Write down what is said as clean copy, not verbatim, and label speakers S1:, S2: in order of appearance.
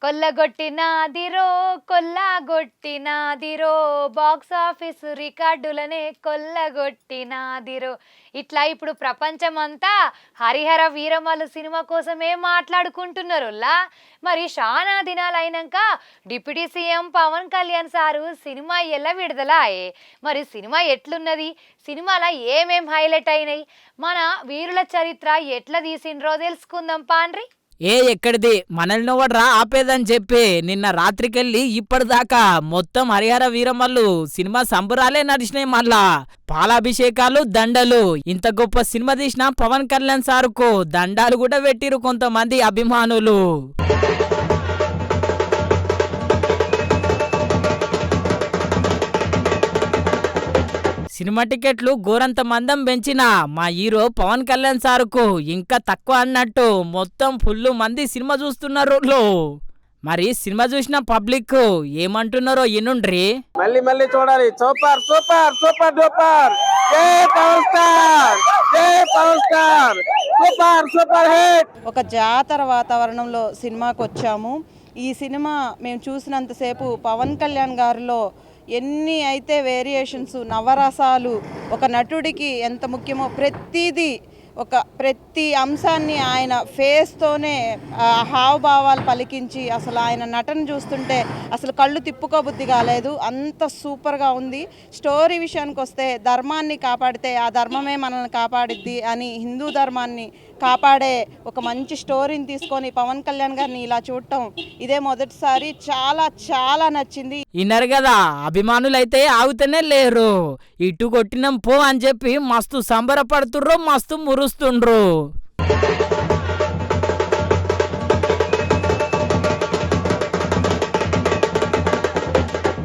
S1: కొల్లగొట్టినాదిరో కొల్లగొట్టినాదిరో box office రికార్డులనే కొల్లగొట్టినాదిరో. ఇట్లా ఇప్పుడు ప్రపంచమంతా హరిహర వీరమల్లు సినిమా కోసమే మాట్లాడుకుంటున్నారులా. మరి చాలా దినాలైనాక deputy CM Pawan Kalyan sir cinema ఎలా విడుదలాయే, మరి సినిమా ఎట్లున్నది, సినిమాలో ఏమేం హైలైట్ అయినాయి, మన వీరుల చరిత్ర ఎట్లా తీసిండ్రో తెలుసుకుందాం పాండ్రి.
S2: ఎక్కడిది మనల్ని రా ఆపేదని చెప్పి నిన్న రాత్రికెళ్ళి ఇప్పటిదాకా మొత్తం హరిహర వీరమల్లు సినిమా సంబరాలే నడిచినాయి. మళ్ళా పాలాభిషేకాలు, దండలు. ఇంత గొప్ప సినిమా తీసిన పవన్ కళ్యాణ్ సారుకు దండాలు కూడా పెట్టిరు కొంతమంది అభిమానులు. సినిమా టికెట్లు గోరంత మందం పెంచిన మా హీరో పవన్ కళ్యాణ్ సారుకు ఇంకా తక్కువ అన్నట్టు మొత్తం ఫుల్ మంది సినిమా చూస్తున్నారు. మరి సినిమా చూసిన పబ్లిక్ ఏమంటున్నారో ఇనుండ్రి.
S3: మళ్ళీ మళ్ళీ చూడాలి. Super super super duper. జై పవన్ స్టార్, జై Pawan star, super super hit.
S4: ఒక జాతర వాతావరణంలో సినిమాకి వచ్చాము. ఈ సినిమా మేము చూసినంతసేపు పవన్ కళ్యాణ్ గారిలో ఎన్ని అయితే వేరియేషన్స్, నవరసాలు, ఒక నటుడికి ఎంత ముఖ్యమో ప్రతి అంశాన్ని ఆయన ఫేస్తోనే హావభావాలు పలికించి అసలు ఆయన నటన చూస్తుంటే అసలు కళ్ళు తిప్పుకోబుద్ధి కాలేదు. అంత సూపర్గా ఉంది. స్టోరీ విషయానికి వస్తే ధర్మాన్ని కాపాడితే ఆ ధర్మమే మనల్ని కాపాడిద్ది అని హిందూ ధర్మాన్ని కాపాడే ఒక మంచి స్టోరీని తీసుకొని పవన్ కళ్యాణ్ గారిని ఇలా చూడటం ఇదే మొదటిసారి. చాలా చాలా నచ్చింది.
S2: విన్నారు కదా, అభిమానులైతే ఆగుతూనే లేరు. ఇటు కొట్టినాం పో అని చెప్పి మస్తు సంబరపడుతుర్రు, మస్తు మురుస్తుండ్రు.